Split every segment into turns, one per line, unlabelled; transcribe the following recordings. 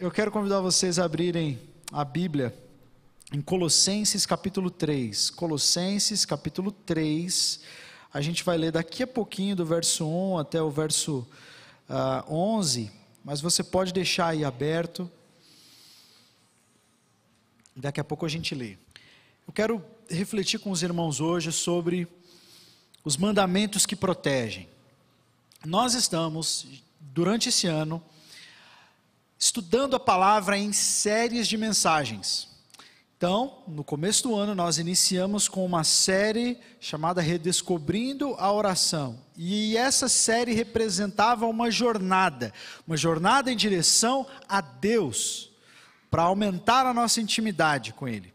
Eu quero convidar vocês a abrirem a Bíblia em Colossenses capítulo 3. Colossenses capítulo 3. A gente vai ler daqui a pouquinho do verso 1 até o verso 11. Mas você pode deixar aí aberto. Daqui a pouco a gente lê. Eu quero refletir com os irmãos hoje sobre os mandamentos que protegem. Nós estamos, durante esse ano, estudando a palavra em séries de mensagens. Então, no começo do ano, nós iniciamos com uma série chamada Redescobrindo a Oração. E essa série representava uma jornada em direção a Deus, para aumentar a nossa intimidade com Ele.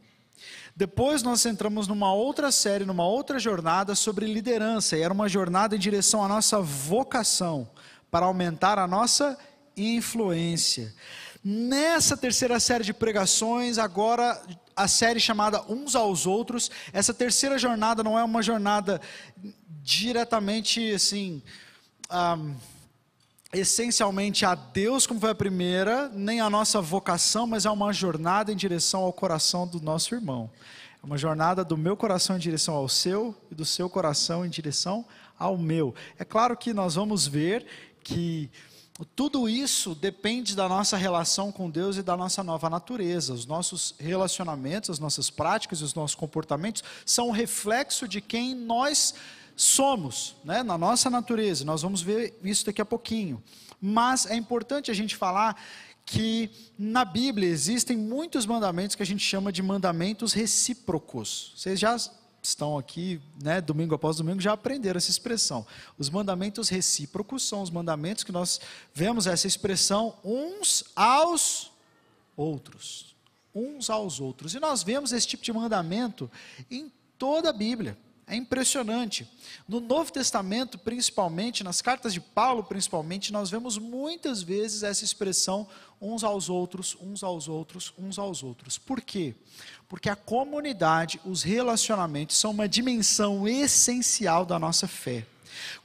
Depois nós entramos numa outra série, numa outra jornada sobre liderança, e era uma jornada em direção à nossa vocação, para aumentar a nossa influência. Nessa terceira série de pregações, agora a série chamada Uns aos Outros. Essa terceira jornada não é uma jornada diretamente assim, essencialmente a Deus, como foi a primeira, nem a nossa vocação, mas é uma jornada em direção ao coração do nosso irmão. É uma jornada do meu coração em direção ao seu, e do seu coração em direção ao meu. É claro que nós vamos ver que tudo isso depende da nossa relação com Deus e da nossa nova natureza. Os nossos relacionamentos, as nossas práticas e os nossos comportamentos são um reflexo de quem nós somos, né? Na nossa natureza. Nós vamos ver isso daqui a pouquinho. Mas é importante a gente falar que na Bíblia existem muitos mandamentos que a gente chama de mandamentos recíprocos. Vocês já estão aqui, né, domingo após domingo, já aprenderam essa expressão. Os mandamentos recíprocos são os mandamentos que nós vemos essa expressão uns aos outros. Uns aos outros. E nós vemos esse tipo de mandamento em toda a Bíblia. É impressionante. No Novo Testamento, principalmente, nas cartas de Paulo, principalmente, nós vemos muitas vezes essa expressão uns aos outros, uns aos outros, uns aos outros. Por quê? Porque a comunidade, os relacionamentos são uma dimensão essencial da nossa fé.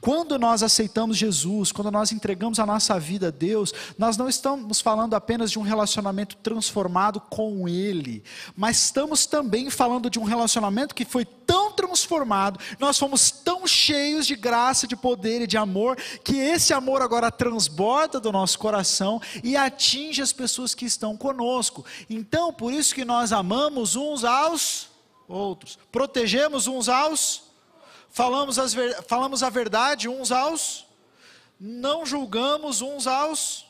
Quando nós aceitamos Jesus, quando nós entregamos a nossa vida a Deus, nós não estamos falando apenas de um relacionamento transformado com Ele, mas estamos também falando de um relacionamento que foi tão transformado, nós fomos tão cheios de graça, de poder e de amor, que esse amor agora transborda do nosso coração e atinge as pessoas que estão conosco. Então, por isso que nós amamos uns aos outros, protegemos uns aos falamos a verdade uns aos, não julgamos uns aos,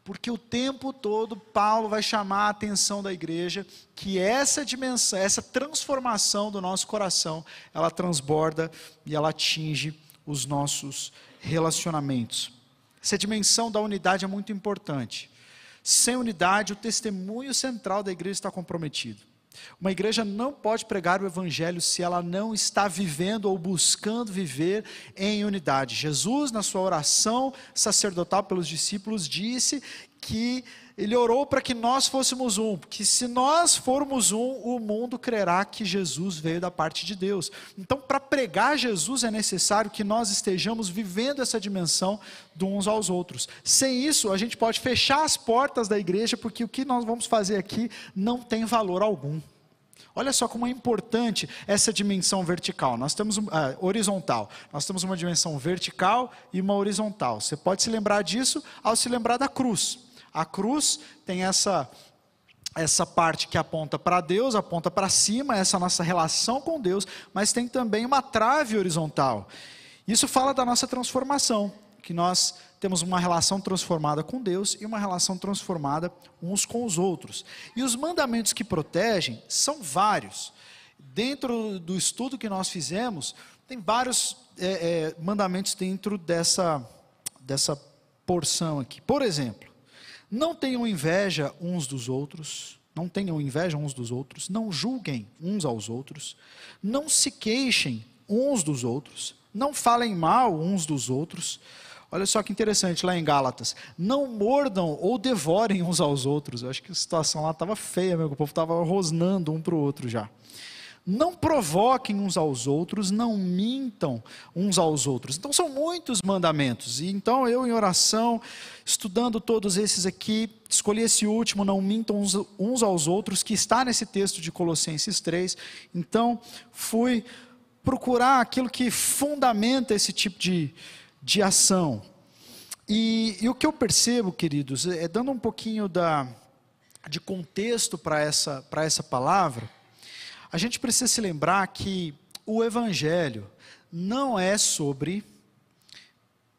porque o tempo todo Paulo vai chamar a atenção da igreja que essa dimensão, essa transformação do nosso coração, ela transborda e ela atinge os nossos relacionamentos. Essa dimensão da unidade é muito importante. Sem unidade, o testemunho central da igreja está comprometido. Uma igreja não pode pregar o evangelho se ela não está vivendo ou buscando viver em unidade. Jesus, na sua oração sacerdotal pelos discípulos, disse que ele orou para que nós fôssemos um, porque se nós formos um, o mundo crerá que Jesus veio da parte de Deus. Então, para pregar Jesus é necessário que nós estejamos vivendo essa dimensão de uns aos outros. Sem isso, a gente pode fechar as portas da igreja, porque o que nós vamos fazer aqui não tem valor algum. Olha só como é importante essa dimensão vertical. Nós temos horizontal. Nós temos uma dimensão vertical e uma horizontal. Você pode se lembrar disso ao se lembrar da cruz. A cruz tem essa parte que aponta para Deus, aponta para cima, essa nossa relação com Deus, mas tem também uma trave horizontal. Isso fala da nossa transformação, que nós temos uma relação transformada com Deus e uma relação transformada uns com os outros. E os mandamentos que protegem são vários. Dentro do estudo que nós fizemos, tem vários mandamentos dentro dessa porção aqui. Por exemplo, não tenham inveja uns dos outros, não julguem uns aos outros, não se queixem uns dos outros, não falem mal uns dos outros. Olha só que interessante lá em Gálatas, não mordam ou devorem uns aos outros. Eu acho que a situação lá estava feia, o povo estava rosnando um para o outro já. Não provoquem uns aos outros, não mintam uns aos outros. Então são muitos mandamentos. E então eu, em oração, estudando todos esses aqui, escolhi esse último, não mintam uns aos outros, que está nesse texto de Colossenses 3. Então fui procurar aquilo que fundamenta esse tipo de ação. E o que eu percebo, queridos, dando um pouquinho de contexto para essa palavra, a gente precisa se lembrar que o Evangelho não é sobre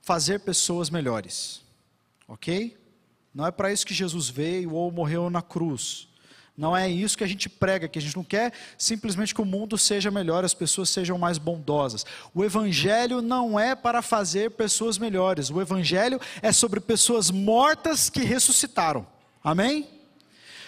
fazer pessoas melhores, ok? Não é para isso que Jesus veio ou morreu na cruz. Não é isso que a gente prega, que a gente não quer simplesmente que o mundo seja melhor, as pessoas sejam mais bondosas. O Evangelho não é para fazer pessoas melhores. O Evangelho é sobre pessoas mortas que ressuscitaram. Amém?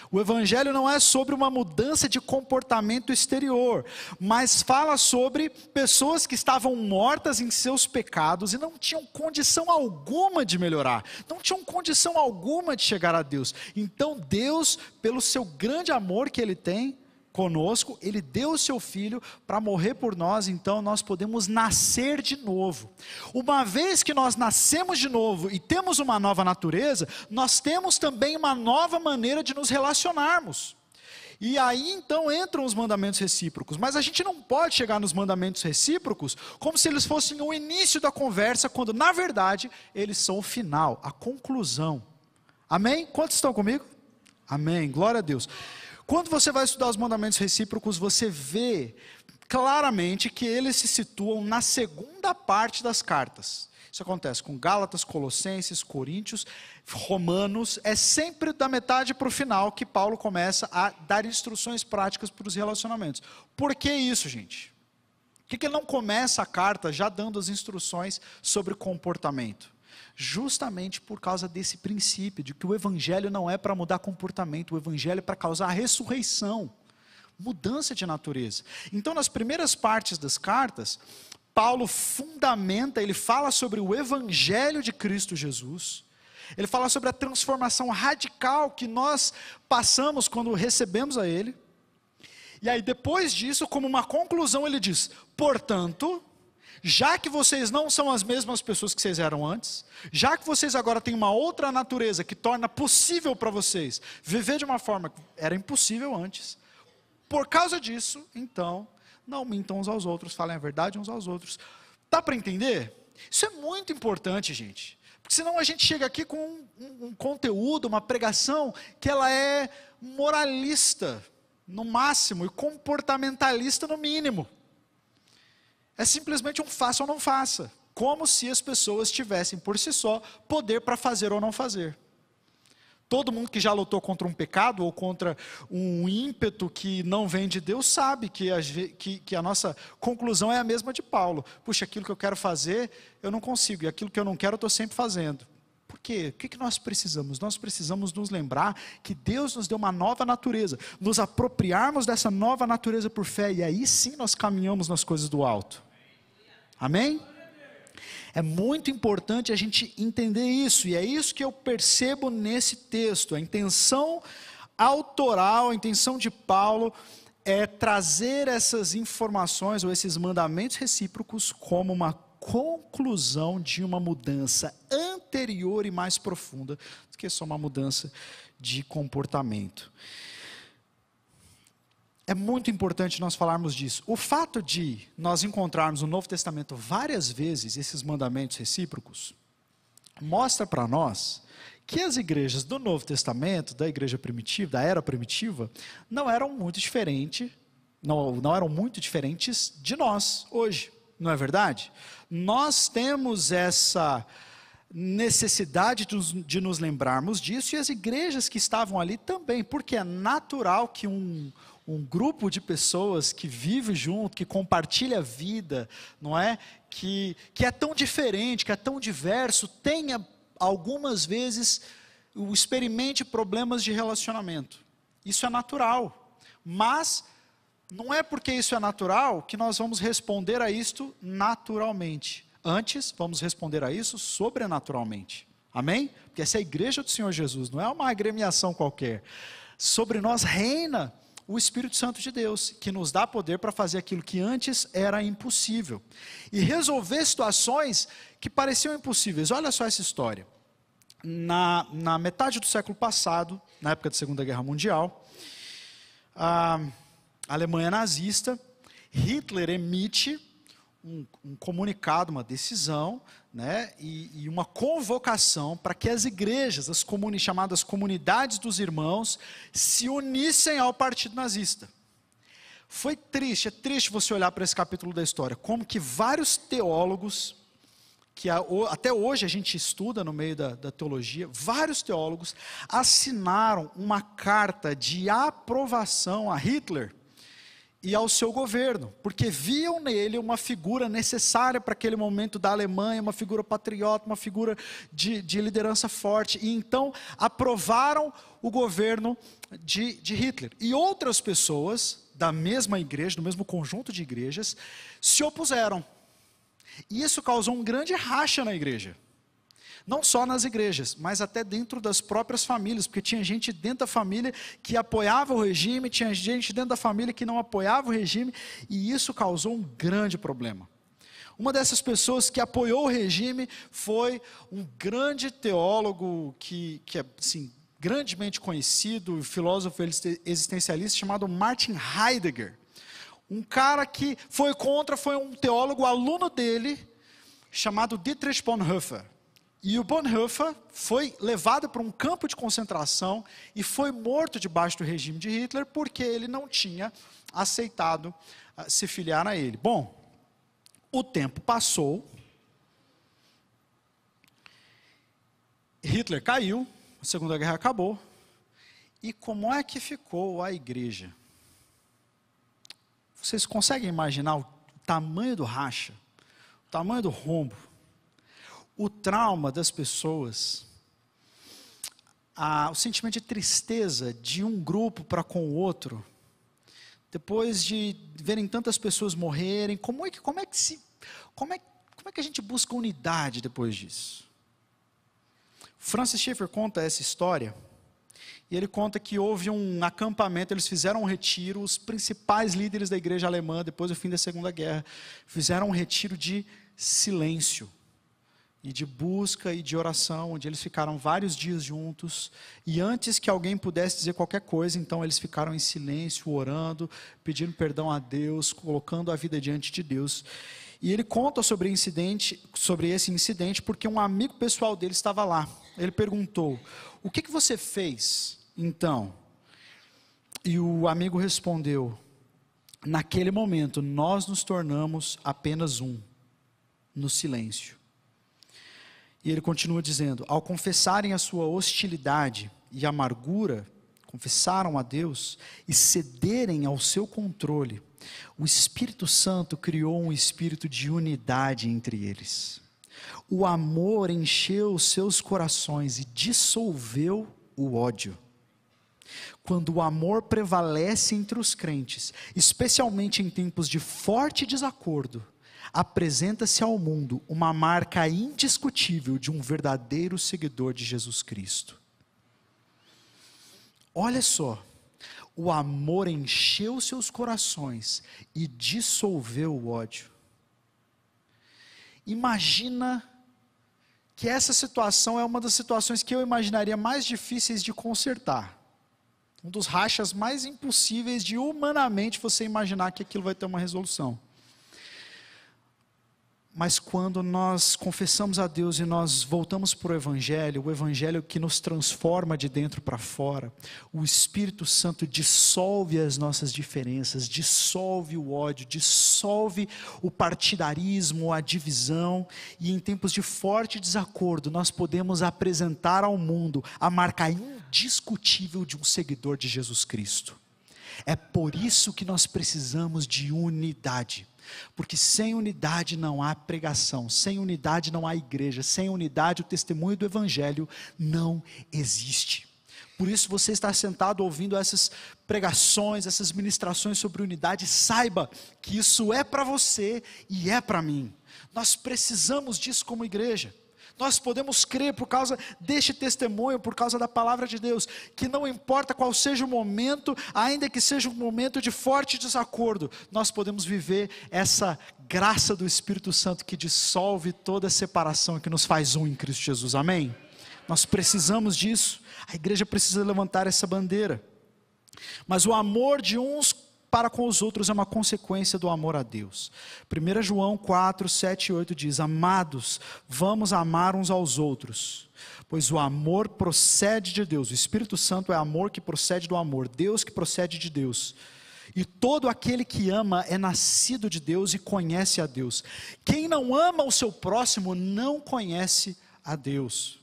O Evangelho não é sobre uma mudança de comportamento exterior, mas fala sobre pessoas que estavam mortas em seus pecados e não tinham condição alguma de melhorar, não tinham condição alguma de chegar a Deus. Então Deus, pelo seu grande amor que Ele tem conosco, Ele deu o seu Filho para morrer por nós, então nós podemos nascer de novo. Uma vez que nós nascemos de novo e temos uma nova natureza, nós temos também uma nova maneira de nos relacionarmos. E aí então entram os mandamentos recíprocos, mas a gente não pode chegar nos mandamentos recíprocos como se eles fossem o início da conversa, quando na verdade eles são o final, a conclusão. Amém? Quantos estão comigo? Amém, glória a Deus. Quando você vai estudar os mandamentos recíprocos, você vê claramente que eles se situam na segunda parte das cartas. Isso acontece com Gálatas, Colossenses, Coríntios, Romanos. É sempre da metade para o final que Paulo começa a dar instruções práticas para os relacionamentos. Por que isso, gente? Por que ele não começa a carta já dando as instruções sobre comportamento? Justamente por causa desse princípio, de que o Evangelho não é para mudar comportamento, o Evangelho é para causar ressurreição, mudança de natureza. Então, nas primeiras partes das cartas, Paulo fundamenta, ele fala sobre o Evangelho de Cristo Jesus, ele fala sobre a transformação radical que nós passamos quando recebemos a Ele, e aí depois disso, como uma conclusão, ele diz: portanto, já que vocês não são as mesmas pessoas que vocês eram antes, já que vocês agora têm uma outra natureza que torna possível para vocês viver de uma forma que era impossível antes, por causa disso, então, não mintam uns aos outros, falem a verdade uns aos outros. Dá para entender? Isso é muito importante, gente, porque senão a gente chega aqui com um conteúdo, uma pregação, que ela é moralista no máximo e comportamentalista no mínimo. É simplesmente um faça ou não faça, como se as pessoas tivessem por si só poder para fazer ou não fazer. Todo mundo que já lutou contra um pecado ou contra um ímpeto que não vem de Deus sabe que a nossa conclusão é a mesma de Paulo. Puxa, aquilo que eu quero fazer eu não consigo, e aquilo que eu não quero eu estou sempre fazendo. Por quê? O que nós precisamos? Nós precisamos nos lembrar que Deus nos deu uma nova natureza, nos apropriarmos dessa nova natureza por fé, e aí sim nós caminhamos nas coisas do alto. Amém? É muito importante a gente entender isso, e é isso que eu percebo nesse texto. A intenção autoral, a intenção de Paulo é trazer essas informações ou esses mandamentos recíprocos como uma conclusão de uma mudança anterior e mais profunda do que só uma mudança de comportamento. É muito importante nós falarmos disso. O fato de nós encontrarmos no Novo Testamento várias vezes esses mandamentos recíprocos, mostra para nós que as igrejas do Novo Testamento, da igreja primitiva, da era primitiva, não eram muito diferentes de nós hoje, não é verdade? Nós temos essa necessidade de nos lembrarmos disso, e as igrejas que estavam ali também, porque é natural que um grupo de pessoas que vive junto, que compartilha a vida, não é? Que é tão diferente, que é tão diverso, tenha algumas vezes, experimente problemas de relacionamento. Isso é natural, mas não é porque isso é natural que nós vamos responder a isto naturalmente. Antes, vamos responder a isso sobrenaturalmente. Amém? Porque essa é a igreja do Senhor Jesus, não é uma agremiação qualquer. Sobre nós reina o Espírito Santo de Deus, que nos dá poder para fazer aquilo que antes era impossível. E resolver situações que pareciam impossíveis. Olha só essa história. Na metade do século passado, na época da Segunda Guerra Mundial, a Alemanha nazista, Hitler emite um comunicado, uma decisão, né, e uma convocação para que as igrejas, as chamadas comunidades dos irmãos, se unissem ao partido nazista. Foi triste, é triste você olhar para esse capítulo da história, como que vários teólogos, que até hoje a gente estuda no meio da teologia, vários teólogos assinaram uma carta de aprovação a Hitler e ao seu governo, porque viam nele uma figura necessária para aquele momento da Alemanha, uma figura patriota, uma figura de liderança forte, e então aprovaram o governo de Hitler. E outras pessoas da mesma igreja, do mesmo conjunto de igrejas, se opuseram. E isso causou um grande racha na igreja. Não só nas igrejas, mas até dentro das próprias famílias, porque tinha gente dentro da família que apoiava o regime, tinha gente dentro da família que não apoiava o regime, e isso causou um grande problema. Uma dessas pessoas que apoiou o regime foi um grande teólogo que é assim, grandemente conhecido, filósofo existencialista, chamado Martin Heidegger. Um cara que foi contra, foi um teólogo, aluno dele, chamado Dietrich Bonhoeffer. E o Bonhoeffer foi levado para um campo de concentração e foi morto debaixo do regime de Hitler porque ele não tinha aceitado se filiar a ele. Bom, o tempo passou, Hitler caiu, a Segunda Guerra acabou, e como é que ficou a igreja? Vocês conseguem imaginar o tamanho do racha, o tamanho do rombo? O trauma das pessoas, o sentimento de tristeza de um grupo para com o outro, depois de verem tantas pessoas morrerem, como é que a gente busca unidade depois disso? Francis Schaeffer conta essa história, e ele conta que houve um acampamento, eles fizeram um retiro, os principais líderes da igreja alemã, depois do fim da Segunda Guerra, fizeram um retiro de silêncio, e de busca e de oração, onde eles ficaram vários dias juntos, e antes que alguém pudesse dizer qualquer coisa, então eles ficaram em silêncio, orando, pedindo perdão a Deus, colocando a vida diante de Deus. E ele conta sobre esse incidente, porque um amigo pessoal dele estava lá. Ele perguntou: o que você fez, então? E o amigo respondeu: naquele momento, nós nos tornamos apenas um, no silêncio. E ele continua dizendo: ao confessarem a sua hostilidade e amargura, confessaram a Deus e cederem ao seu controle, o Espírito Santo criou um espírito de unidade entre eles. O amor encheu os seus corações e dissolveu o ódio. Quando o amor prevalece entre os crentes, especialmente em tempos de forte desacordo, apresenta-se ao mundo uma marca indiscutível de um verdadeiro seguidor de Jesus Cristo. Olha só, o amor encheu seus corações e dissolveu o ódio. Imagina que essa situação é uma das situações que eu imaginaria mais difíceis de consertar. Um dos rachas mais impossíveis de humanamente você imaginar que aquilo vai ter uma resolução. Mas quando nós confessamos a Deus e nós voltamos para o Evangelho que nos transforma de dentro para fora, o Espírito Santo dissolve as nossas diferenças, dissolve o ódio, dissolve o partidarismo, a divisão, e em tempos de forte desacordo, nós podemos apresentar ao mundo a marca indiscutível de um seguidor de Jesus Cristo. É por isso que nós precisamos de unidade. Porque sem unidade não há pregação, sem unidade não há igreja, sem unidade o testemunho do Evangelho não existe. Por isso você está sentado ouvindo essas pregações, essas ministrações sobre unidade, saiba que isso é para você e é para mim. Nós precisamos disso como igreja. Nós podemos crer por causa deste testemunho, por causa da palavra de Deus, que não importa qual seja o momento, ainda que seja um momento de forte desacordo, nós podemos viver essa graça do Espírito Santo que dissolve toda a separação, que nos faz um em Cristo Jesus, amém? Nós precisamos disso, a igreja precisa levantar essa bandeira. Mas o amor de uns para com os outros é uma consequência do amor a Deus. 1 João 4, 7 e 8 diz: amados, vamos amar uns aos outros, pois o amor procede de Deus. O Espírito Santo é amor que procede do amor, Deus que procede de Deus. E todo aquele que ama é nascido de Deus e conhece a Deus. Quem não ama o seu próximo não conhece a Deus.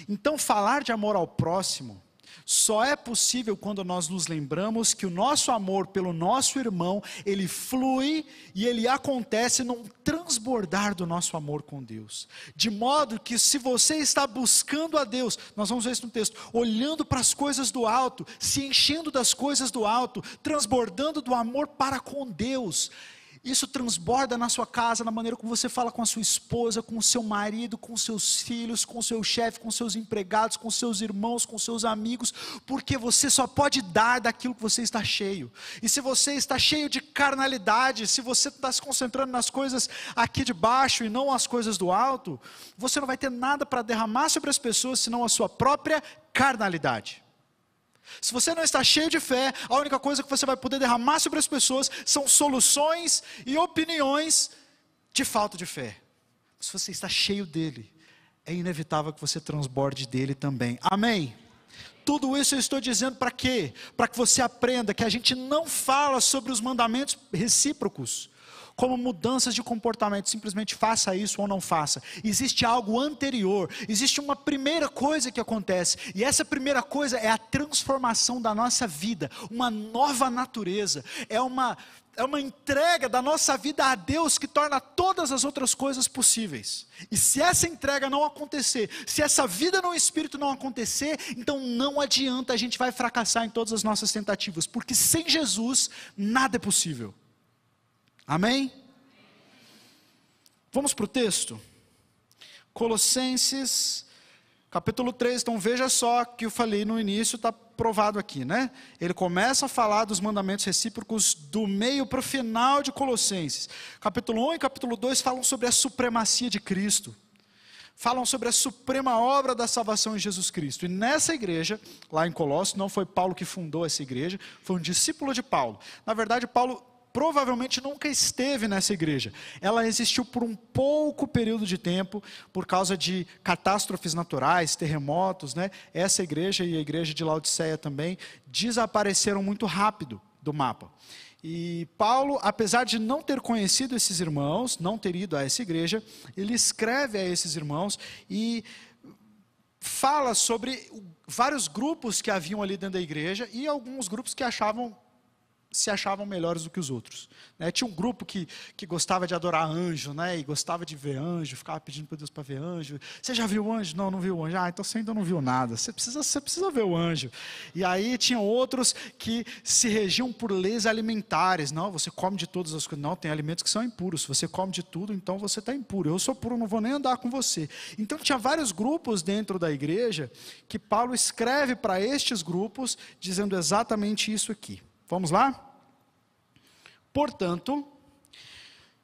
Então, falar de amor ao próximo só é possível quando nós nos lembramos que o nosso amor pelo nosso irmão, ele flui e ele acontece num transbordar do nosso amor com Deus. De modo que se você está buscando a Deus, nós vamos ver isso no texto, olhando para as coisas do alto, se enchendo das coisas do alto, transbordando do amor para com Deus, isso transborda na sua casa, na maneira como você fala com a sua esposa, com o seu marido, com seus filhos, com o seu chefe, com seus empregados, com seus irmãos, com seus amigos, porque você só pode dar daquilo que você está cheio. E se você está cheio de carnalidade, se você está se concentrando nas coisas aqui de baixo e não as coisas do alto, você não vai ter nada para derramar sobre as pessoas, senão a sua própria carnalidade. Se você não está cheio de fé, a única coisa que você vai poder derramar sobre as pessoas são soluções e opiniões de falta de fé. Se você está cheio dele, é inevitável que você transborde dele também. Amém? Tudo isso eu estou dizendo para quê? Para que você aprenda que a gente não fala sobre os mandamentos recíprocos como mudanças de comportamento, simplesmente faça isso ou não faça. Existe algo anterior, existe uma primeira coisa que acontece, e essa primeira coisa é a transformação da nossa vida, uma nova natureza, é uma entrega da nossa vida a Deus que torna todas as outras coisas possíveis. E se essa entrega não acontecer, se essa vida no Espírito não acontecer, então não adianta, a gente vai fracassar em todas as nossas tentativas, porque sem Jesus nada é possível. Amém? Vamos para o texto? Colossenses, capítulo 3, então veja só que eu falei no início, está provado aqui, né? Ele começa a falar dos mandamentos recíprocos do meio para o final de Colossenses. Capítulo 1 e capítulo 2 falam sobre a supremacia de Cristo. Falam sobre a suprema obra da salvação em Jesus Cristo. E nessa igreja, lá em Colossos, não foi Paulo que fundou essa igreja, foi um discípulo de Paulo. Na verdade, Paulo provavelmente nunca esteve nessa igreja. Ela existiu por um pouco período de tempo, por causa de catástrofes naturais, terremotos, né? Essa igreja e a igreja de Laodiceia também desapareceram muito rápido do mapa. E Paulo, apesar de não ter conhecido esses irmãos, não ter ido a essa igreja, ele escreve a esses irmãos e fala sobre vários grupos que haviam ali dentro da igreja e alguns grupos que se achavam melhores do que os outros, né? Tinha um grupo que gostava de adorar anjo, né? E gostava de ver anjo, ficava pedindo para Deus para ver anjo. Você já viu o anjo? Não, não viu o anjo. Ah, então você ainda não viu nada, você precisa ver o anjo. E aí tinham outros que se regiam por leis alimentares. Não, você come de todas as coisas. Não, tem alimentos que são impuros. Se você come de tudo, então você está impuro. Eu sou puro, não vou nem andar com você. Então tinha vários grupos dentro da igreja que Paulo escreve para estes grupos, dizendo exatamente isso aqui. Vamos lá? Portanto,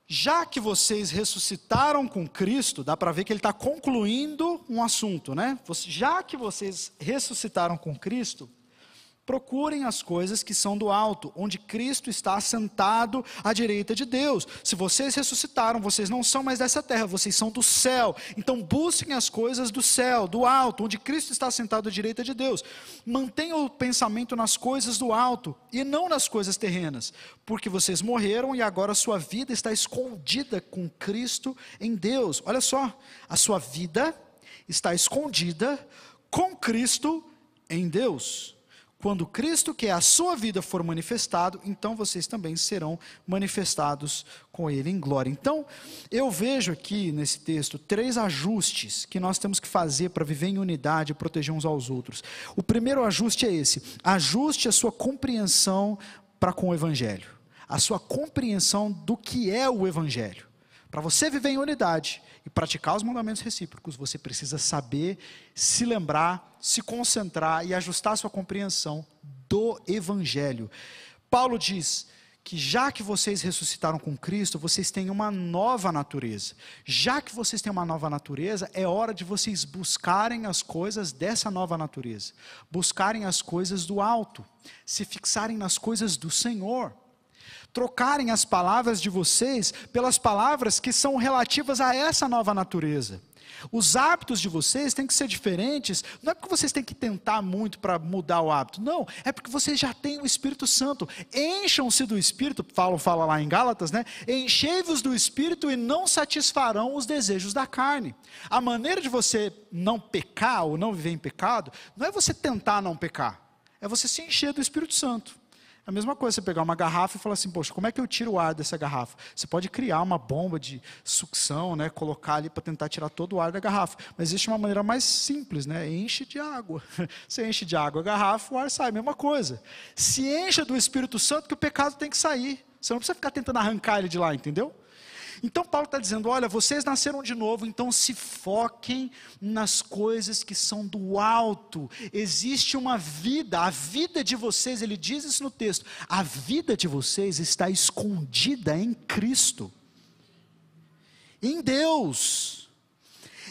já que vocês ressuscitaram com Cristo, dá para ver que ele está concluindo um assunto, né? Já que vocês ressuscitaram com Cristo, procurem as coisas que são do alto, onde Cristo está assentado à direita de Deus. Se vocês ressuscitaram, vocês não são mais dessa terra, vocês são do céu. Então busquem as coisas do céu, do alto, onde Cristo está assentado à direita de Deus. Mantenham o pensamento nas coisas do alto e não nas coisas terrenas, porque vocês morreram e agora sua vida está escondida com Cristo em Deus. Olha só, a sua vida está escondida com Cristo em Deus. Quando Cristo, que é a sua vida, for manifestado, então vocês também serão manifestados com Ele em glória. Então, eu vejo aqui nesse texto 3 ajustes que nós temos que fazer para viver em unidade e proteger uns aos outros. O primeiro ajuste é esse: ajuste a sua compreensão para com o Evangelho. A sua compreensão do que é o Evangelho. Para você viver em unidade e praticar os mandamentos recíprocos, você precisa saber, se lembrar, se concentrar e ajustar a sua compreensão do Evangelho. Paulo diz que já que vocês ressuscitaram com Cristo, vocês têm uma nova natureza. Já que vocês têm uma nova natureza, é hora de vocês buscarem as coisas dessa nova natureza. Buscarem as coisas do alto. Se fixarem nas coisas do Senhor. Trocarem as palavras de vocês pelas palavras que são relativas a essa nova natureza. Os hábitos de vocês têm que ser diferentes, não é porque vocês têm que tentar muito para mudar o hábito, não, é porque vocês já têm o Espírito Santo. Encham-se do Espírito, Paulo fala lá em Gálatas, né? Enchei-vos do Espírito e não satisfarão os desejos da carne. A maneira de você não pecar ou não viver em pecado, não é você tentar não pecar, é você se encher do Espírito Santo. A mesma coisa, você pegar uma garrafa e falar assim, poxa, como é que eu tiro o ar dessa garrafa? Você pode criar uma bomba de sucção, né, colocar ali para tentar tirar todo o ar da garrafa. Mas existe uma maneira mais simples, né? Enche de água. Você enche de água a garrafa, o ar sai, mesma coisa. Se encha do Espírito Santo que o pecado tem que sair. Você não precisa ficar tentando arrancar ele de lá, entendeu? Então Paulo está dizendo, olha, vocês nasceram de novo, então se foquem nas coisas que são do alto. Existe uma vida, a vida de vocês, ele diz isso no texto, a vida de vocês está escondida em Cristo, em Deus.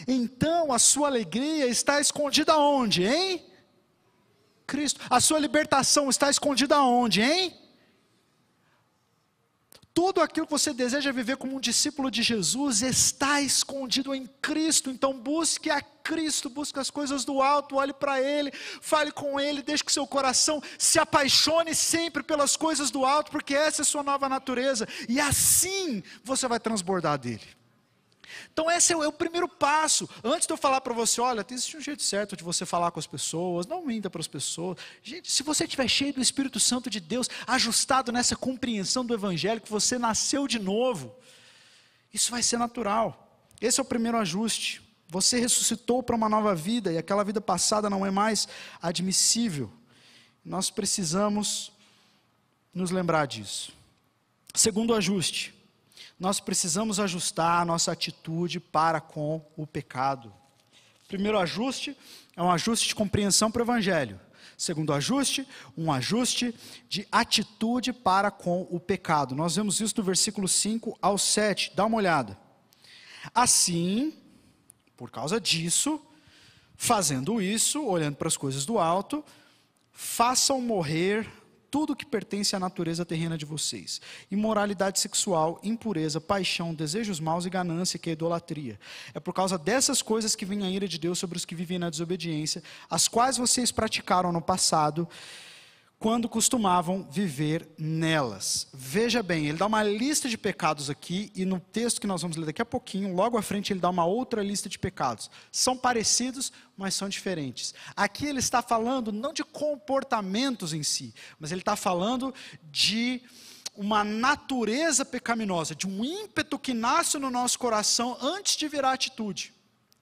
Então a sua alegria está escondida onde? Em Cristo. A sua libertação está escondida onde? Em tudo aquilo que você deseja viver como um discípulo de Jesus está escondido em Cristo. Então busque a Cristo, busque as coisas do alto, olhe para Ele, fale com Ele, deixe que seu coração se apaixone sempre pelas coisas do alto, porque essa é a sua nova natureza, e assim você vai transbordar dele. Então esse é o primeiro passo. Antes de eu falar para você, olha, existe um jeito certo de você falar com as pessoas, não minta para as pessoas. Gente, se você estiver cheio do Espírito Santo de Deus, ajustado nessa compreensão do Evangelho, que você nasceu de novo, isso vai ser natural. Esse é o primeiro ajuste. Você ressuscitou para uma nova vida, e aquela vida passada não é mais admissível. Nós precisamos nos lembrar disso. Segundo ajuste. Nós precisamos ajustar a nossa atitude para com o pecado. Primeiro ajuste é um ajuste de compreensão para o Evangelho. Segundo ajuste, um ajuste de atitude para com o pecado. Nós vemos isso do versículo 5 ao 7. Dá uma olhada. Assim, por causa disso, fazendo isso, olhando para as coisas do alto, façam morrer tudo que pertence à natureza terrena de vocês: imoralidade sexual, impureza, paixão, desejos maus e ganância, que é idolatria. É por causa dessas coisas que vem a ira de Deus sobre os que vivem na desobediência, as quais vocês praticaram no passado, quando costumavam viver nelas. Veja bem, ele dá uma lista de pecados aqui, e no texto que nós vamos ler daqui a pouquinho, logo à frente ele dá uma outra lista de pecados. São parecidos, mas são diferentes. Aqui ele está falando não de comportamentos em si, mas ele está falando de uma natureza pecaminosa, de um ímpeto que nasce no nosso coração antes de virar atitude.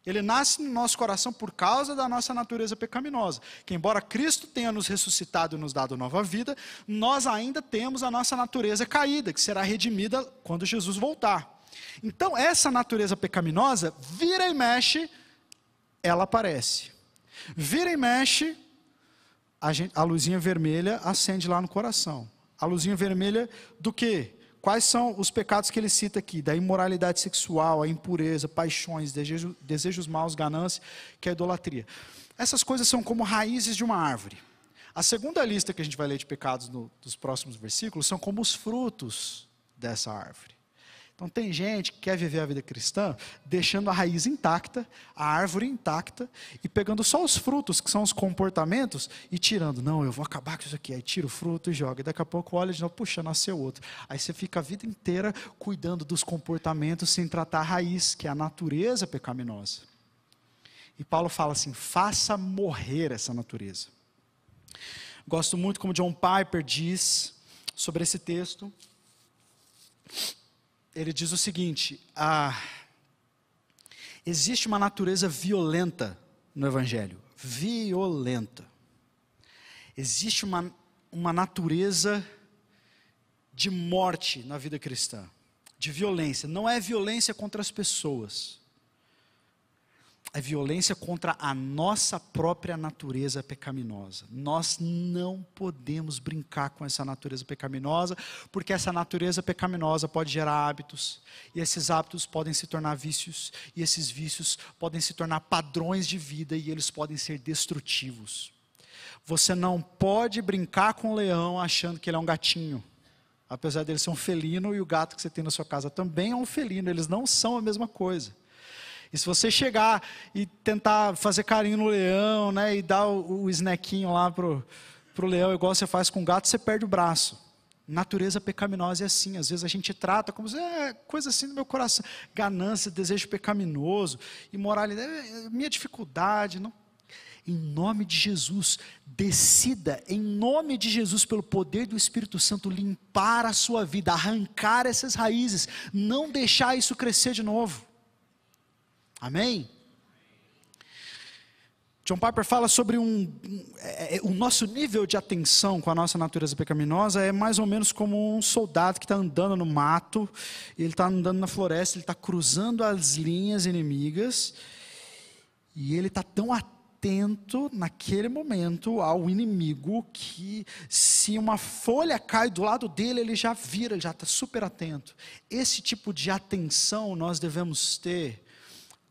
Ele nasce no nosso coração por causa da nossa natureza pecaminosa. Que embora Cristo tenha nos ressuscitado e nos dado nova vida, nós ainda temos a nossa natureza caída, que será redimida quando Jesus voltar. Então essa natureza pecaminosa, vira e mexe, ela aparece. Vira e mexe, a luzinha vermelha acende lá no coração. A luzinha vermelha do quê? Quais são os pecados que ele cita aqui? Da imoralidade sexual, a impureza, paixões, desejos maus, ganância, que é a idolatria. Essas coisas são como raízes de uma árvore. A segunda lista que a gente vai ler de pecados dos próximos versículos são como os frutos dessa árvore. Então tem gente que quer viver a vida cristã deixando a raiz intacta, a árvore intacta, e pegando só os frutos, que são os comportamentos, e tirando. Não, eu vou acabar com isso aqui. Aí tira o fruto e joga. E daqui a pouco olha de novo, puxa, nasceu outro. Aí você fica a vida inteira cuidando dos comportamentos sem tratar a raiz, que é a natureza pecaminosa. E Paulo fala assim, faça morrer essa natureza. Gosto muito como John Piper diz sobre esse texto. Ele diz o seguinte, existe uma natureza violenta no Evangelho, violenta. Existe uma natureza de morte na vida cristã, de violência. Não é violência contra as pessoas. É violência contra a nossa própria natureza pecaminosa. Nós não podemos brincar com essa natureza pecaminosa, porque essa natureza pecaminosa pode gerar hábitos, e esses hábitos podem se tornar vícios, e esses vícios podem se tornar padrões de vida, e eles podem ser destrutivos. Você não pode brincar com o leão achando que ele é um gatinho, apesar dele ser um felino, e o gato que você tem na sua casa também é um felino, eles não são a mesma coisa. E se você chegar e tentar fazer carinho no leão, né, e dar o snaquinho lá pro leão, igual você faz com o gato, você perde o braço. Natureza pecaminosa é assim, às vezes a gente trata como se coisa assim no meu coração, ganância, desejo pecaminoso, imoralidade, minha dificuldade. Não. Em nome de Jesus, decida, em nome de Jesus, pelo poder do Espírito Santo, limpar a sua vida, arrancar essas raízes, não deixar isso crescer de novo. Amém? John Piper fala sobre o nosso nível de atenção com a nossa natureza pecaminosa é mais ou menos como um soldado que está andando no mato, ele está andando na floresta, ele está cruzando as linhas inimigas, e ele está tão atento naquele momento ao inimigo que se uma folha cai do lado dele, ele já vira, ele já está super atento. Esse tipo de atenção nós devemos ter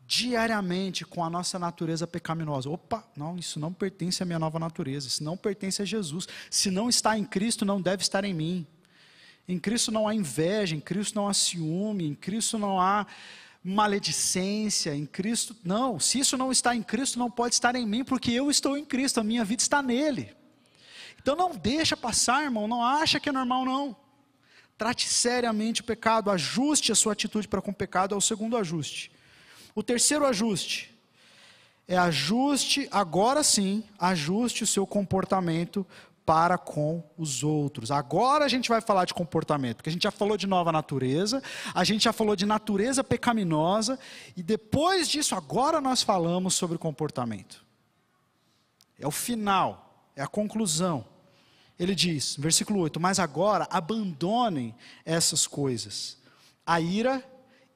diariamente com a nossa natureza pecaminosa. Opa, não, isso não pertence à minha nova natureza, isso não pertence a Jesus. Se não está em Cristo, não deve estar em mim. Em Cristo não há inveja, em Cristo não há ciúme, em Cristo não há maledicência, em Cristo, não. Se isso não está em Cristo, não pode estar em mim, porque eu estou em Cristo, a minha vida está nele. Então não deixa passar, irmão, não acha que é normal, não. Trate seriamente o pecado, ajuste a sua atitude para com o pecado, é o segundo ajuste. O terceiro ajuste é agora sim, ajuste o seu comportamento para com os outros. Agora a gente vai falar de comportamento, porque a gente já falou de nova natureza, a gente já falou de natureza pecaminosa, e depois disso, agora nós falamos sobre comportamento. É o final, é a conclusão. Ele diz, versículo 8, mas agora abandonem essas coisas: a ira,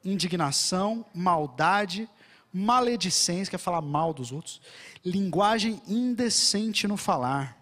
indignação, maldade, maledicência, quer falar mal dos outros, linguagem indecente no falar.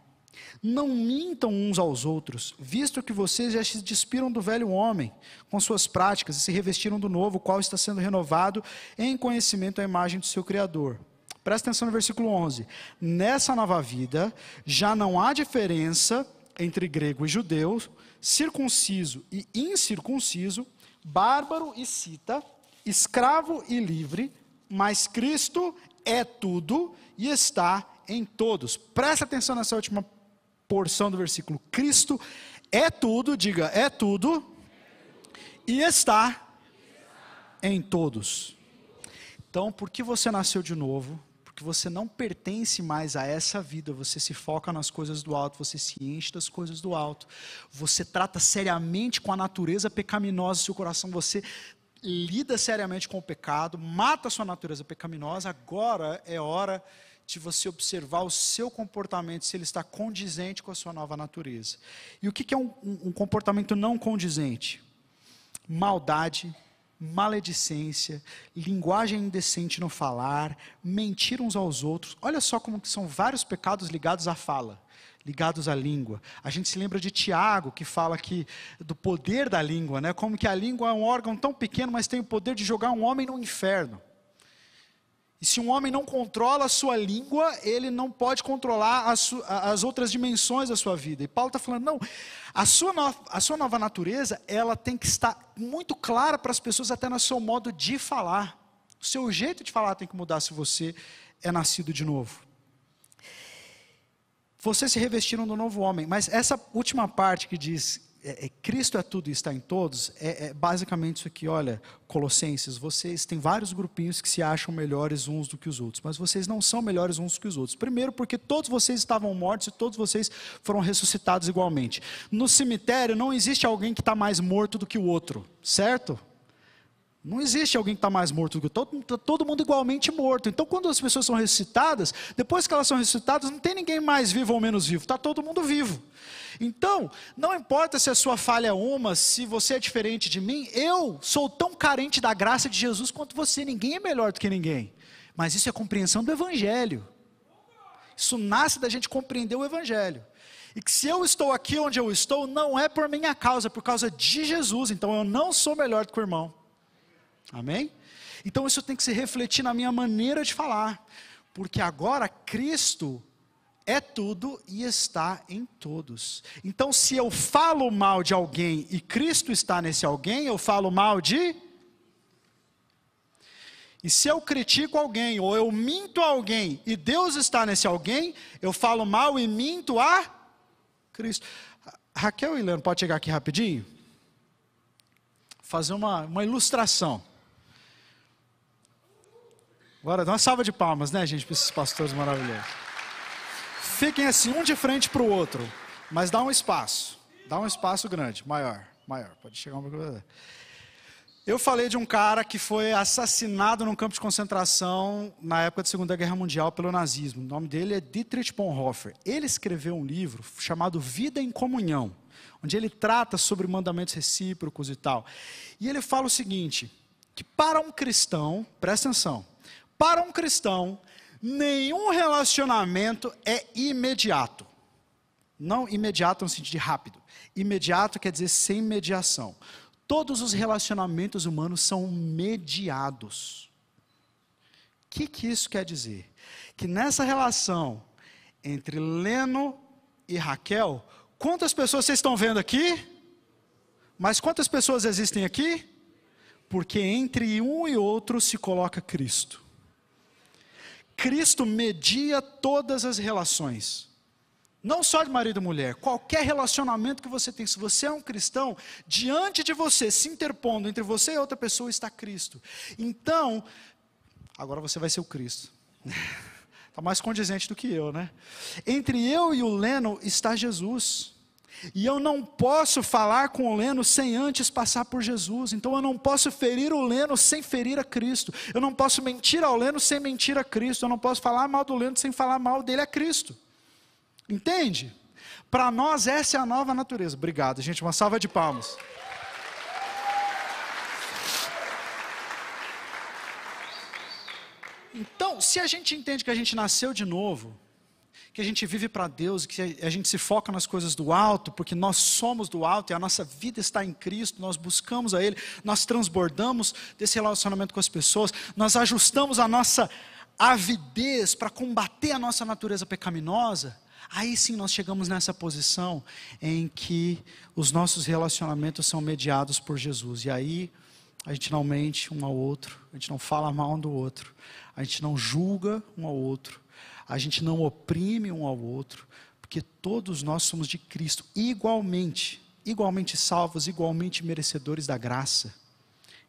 Não mintam uns aos outros, visto que vocês já se despiram do velho homem, com suas práticas, e se revestiram do novo, o qual está sendo renovado em conhecimento à imagem do seu Criador. Presta atenção no versículo 11. Nessa nova vida, já não há diferença entre grego e judeu, circunciso e incircunciso, bárbaro e cita, escravo e livre, mas Cristo é tudo e está em todos. Presta atenção nessa última porção do versículo. Cristo é tudo, diga, é tudo, e está em todos. Então, por que você nasceu de novo? Porque você não pertence mais a essa vida, você se foca nas coisas do alto, você se enche das coisas do alto, você trata seriamente com a natureza pecaminosa do seu coração, você lida seriamente com o pecado, mata a sua natureza pecaminosa. Agora é hora de você observar o seu comportamento, se ele está condizente com a sua nova natureza. E o que é um comportamento não condizente? Maldade, maledicência, linguagem indecente no falar, mentir uns aos outros. Olha só como que são vários pecados ligados à fala, ligados à língua. A gente se lembra de Tiago, que fala aqui do poder da língua, né? Como que a língua é um órgão tão pequeno, mas tem o poder de jogar um homem no inferno. E se um homem não controla a sua língua, ele não pode controlar as outras dimensões da sua vida. E Paulo está falando, não, a sua nova natureza, ela tem que estar muito clara para as pessoas, até no seu modo de falar. O seu jeito de falar tem que mudar se você é nascido de novo. Vocês se revestiram do novo homem. Mas essa última parte que diz, Cristo é tudo e está em todos, é basicamente isso aqui. Olha, Colossenses, vocês têm vários grupinhos que se acham melhores uns do que os outros, mas vocês não são melhores uns do que os outros. Primeiro porque todos vocês estavam mortos e todos vocês foram ressuscitados igualmente. No cemitério não existe alguém que está mais morto do que o outro, certo? Não existe alguém que está mais morto do que todo mundo igualmente morto. Então, quando as pessoas são ressuscitadas, depois que elas são ressuscitadas, não tem ninguém mais vivo ou menos vivo, está todo mundo vivo. Então, não importa se a sua falha é uma, se você é diferente de mim, eu sou tão carente da graça de Jesus quanto você. Ninguém é melhor do que ninguém. Mas isso é compreensão do Evangelho. Isso nasce da gente compreender o Evangelho. E que se eu estou aqui onde eu estou, não é por minha causa, é por causa de Jesus. Então eu não sou melhor do que o irmão. Amém? Então isso tem que se refletir na minha maneira de falar. Porque agora Cristo é tudo e está em todos. Então se eu falo mal de alguém e Cristo está nesse alguém, eu falo mal de... E se eu critico alguém, ou eu minto a alguém, e Deus está nesse alguém, eu falo mal e minto a Cristo. Raquel e Leandro, pode chegar aqui rapidinho? Fazer uma ilustração. Agora, dá uma salva de palmas, né, gente, para esses pastores maravilhosos. Fiquem assim, um de frente para o outro, mas dá um espaço grande, maior, pode chegar um pouco. Eu falei de um cara que foi assassinado num campo de concentração na época da Segunda Guerra Mundial pelo nazismo. O nome dele é Dietrich Bonhoeffer. Ele escreveu um livro chamado Vida em Comunhão, onde ele trata sobre mandamentos recíprocos e tal. E ele fala o seguinte, que para um cristão, presta atenção, para um cristão, nenhum relacionamento é imediato. Não imediato no sentido de rápido. Imediato quer dizer sem mediação. Todos os relacionamentos humanos são mediados. O que isso quer dizer? Que nessa relação entre Leno e Raquel, quantas pessoas vocês estão vendo aqui? Mas quantas pessoas existem aqui? Porque entre um e outro se coloca Cristo. Cristo media todas as relações. Não só de marido e mulher, qualquer relacionamento que você tem, se você é um cristão, diante de você, se interpondo entre você e outra pessoa, está Cristo. Então, agora você vai ser o Cristo. Está mais condizente do que eu, né? Entre eu e o Leno está Jesus. E eu não posso falar com o Leno sem antes passar por Jesus. Então eu não posso ferir o Leno sem ferir a Cristo. Eu não posso mentir ao Leno sem mentir a Cristo. Eu não posso falar mal do Leno sem falar mal dele a Cristo. Entende? Para nós essa é a nova natureza. Obrigado, gente. Uma salva de palmas. Então, se a gente entende que a gente nasceu de novo, que a gente vive para Deus, que a gente se foca nas coisas do alto, porque nós somos do alto e a nossa vida está em Cristo, nós buscamos a Ele, nós transbordamos desse relacionamento com as pessoas, nós ajustamos a nossa avidez para combater a nossa natureza pecaminosa, aí sim nós chegamos nessa posição em que os nossos relacionamentos são mediados por Jesus. E aí a gente não mente um ao outro, a gente não fala mal um do outro, a gente não julga um ao outro, a gente não oprime um ao outro, porque todos nós somos de Cristo, igualmente salvos, igualmente merecedores da graça.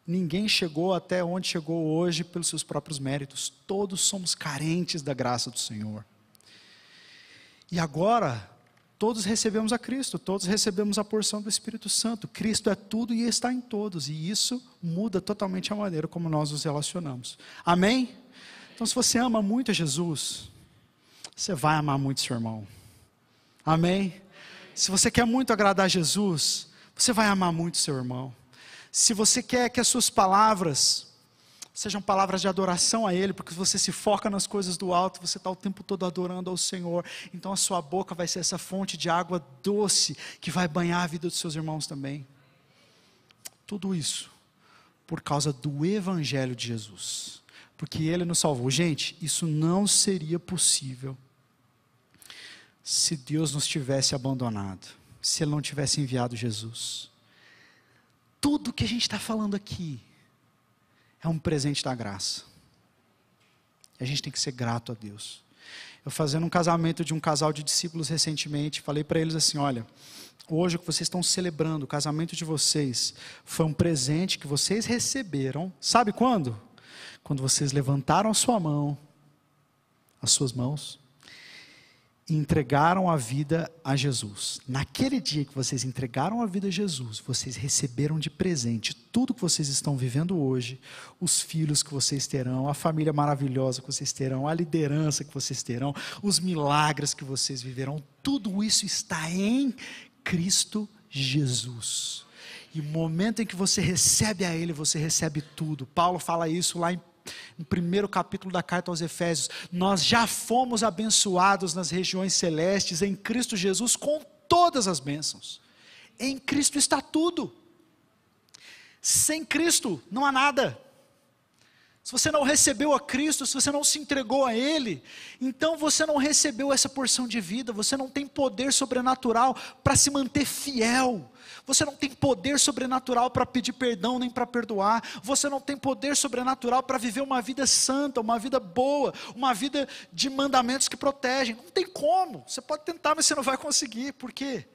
Ninguém chegou até onde chegou hoje pelos seus próprios méritos, todos somos carentes da graça do Senhor. E agora, todos recebemos a Cristo, todos recebemos a porção do Espírito Santo. Cristo é tudo e está em todos, e isso muda totalmente a maneira como nós nos relacionamos. Amém? Então, se você ama muito a Jesus, você vai amar muito seu irmão. Amém? Se você quer muito agradar a Jesus, você vai amar muito seu irmão. Se você quer que as suas palavras sejam palavras de adoração a Ele, porque você se foca nas coisas do alto, você está o tempo todo adorando ao Senhor, então a sua boca vai ser essa fonte de água doce, que vai banhar a vida dos seus irmãos também. Tudo isso por causa do Evangelho de Jesus, porque Ele nos salvou. Gente, isso não seria possível se Deus nos tivesse abandonado, se Ele não tivesse enviado Jesus. Tudo que a gente está falando aqui é um presente da graça. E a gente tem que ser grato a Deus. Eu fazendo um casamento de um casal de discípulos recentemente, falei para eles assim, olha, hoje o que vocês estão celebrando, o casamento de vocês, foi um presente que vocês receberam, sabe quando? Quando vocês levantaram a sua mão, as suas mãos, e entregaram a vida a Jesus. Naquele dia que vocês entregaram a vida a Jesus, vocês receberam de presente tudo que vocês estão vivendo hoje, os filhos que vocês terão, a família maravilhosa que vocês terão, a liderança que vocês terão, os milagres que vocês viverão, tudo isso está em Cristo Jesus. E no momento em que você recebe a Ele, você recebe tudo. Paulo fala isso lá no primeiro capítulo da carta aos Efésios. Nós já fomos abençoados nas regiões celestes em Cristo Jesus com todas as bênçãos. Em Cristo está tudo. Sem Cristo não há nada. Se você não recebeu a Cristo, se você não se entregou a Ele, então você não recebeu essa porção de vida, você não tem poder sobrenatural para se manter fiel, você não tem poder sobrenatural para pedir perdão nem para perdoar, você não tem poder sobrenatural para viver uma vida santa, uma vida boa, uma vida de mandamentos que protegem, não tem como, você pode tentar, mas você não vai conseguir. Por quê?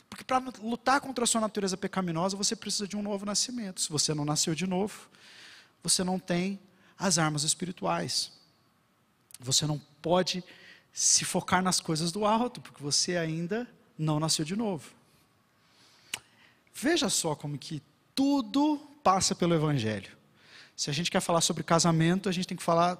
Porque para lutar contra a sua natureza pecaminosa, você precisa de um novo nascimento. Se você não nasceu de novo, você não tem as armas espirituais. Você não pode se focar nas coisas do alto, porque você ainda não nasceu de novo. Veja só como que tudo passa pelo Evangelho. Se a gente quer falar sobre casamento, a gente tem que falar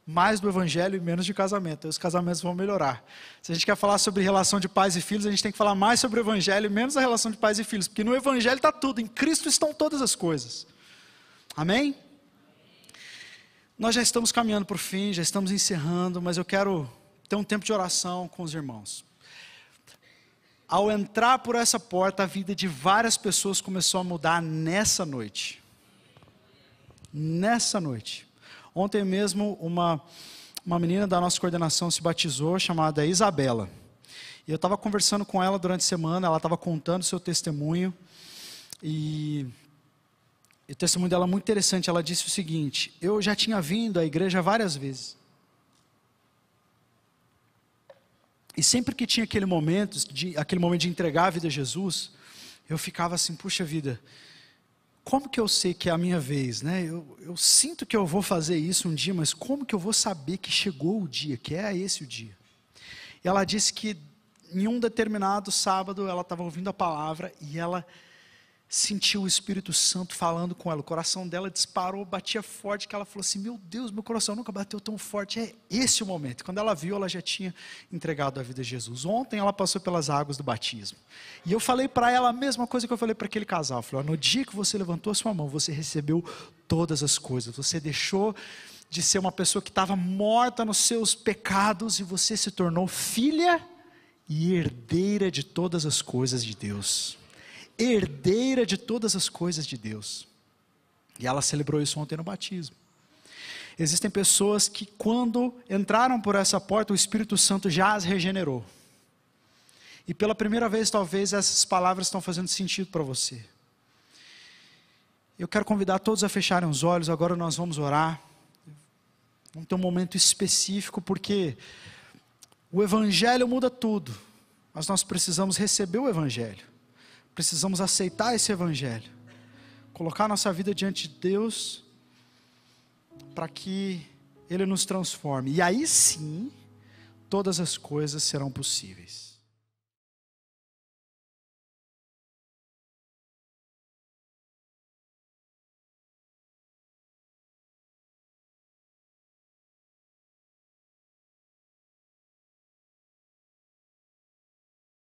mais do Evangelho e menos de casamento. Aí os casamentos vão melhorar. Se a gente quer falar sobre relação de pais e filhos, a gente tem que falar mais sobre o Evangelho e menos a relação de pais e filhos. Porque no Evangelho está tudo, em Cristo estão todas as coisas. Amém? Nós já estamos caminhando para o fim, já estamos encerrando, mas eu quero ter um tempo de oração com os irmãos. Ao entrar por essa porta, a vida de várias pessoas começou a mudar nessa noite. Nessa noite. Ontem mesmo, uma menina da nossa coordenação se batizou, chamada Isabela. E eu estava conversando com ela durante a semana, ela estava contando o seu testemunho, e o testemunho dela é muito interessante. Ela disse o seguinte: eu já tinha vindo à igreja várias vezes, e sempre que tinha aquele momento de entregar a vida a Jesus, eu ficava assim, puxa vida, como que eu sei que é a minha vez, né? Eu sinto que eu vou fazer isso um dia, mas como que eu vou saber que chegou o dia, que é esse o dia? E ela disse que em um determinado sábado, ela estava ouvindo a palavra, e ela sentiu o Espírito Santo falando com ela. O coração dela disparou, batia forte, que ela falou assim: meu Deus, meu coração nunca bateu tão forte. É esse o momento. Quando ela viu, ela já tinha entregado a vida a Jesus. Ontem ela passou pelas águas do batismo, e eu falei para ela a mesma coisa que eu falei para aquele casal. Eu falei: no dia que você levantou a sua mão, você recebeu todas as coisas. Você deixou de ser uma pessoa que estava morta nos seus pecados, e você se tornou filha e herdeira de todas as coisas de Deus. Herdeira de todas as coisas de Deus. E ela celebrou isso ontem no batismo. Existem pessoas que, quando entraram por essa porta, o Espírito Santo já as regenerou. E pela primeira vez, talvez, essas palavras estão fazendo sentido para você. Eu quero convidar todos a fecharem os olhos. Agora nós vamos orar. Vamos ter um momento específico, porque o Evangelho muda tudo. Mas nós precisamos receber o Evangelho. Precisamos aceitar esse Evangelho, colocar nossa vida diante de Deus, para que Ele nos transforme. E aí sim, todas as coisas serão possíveis.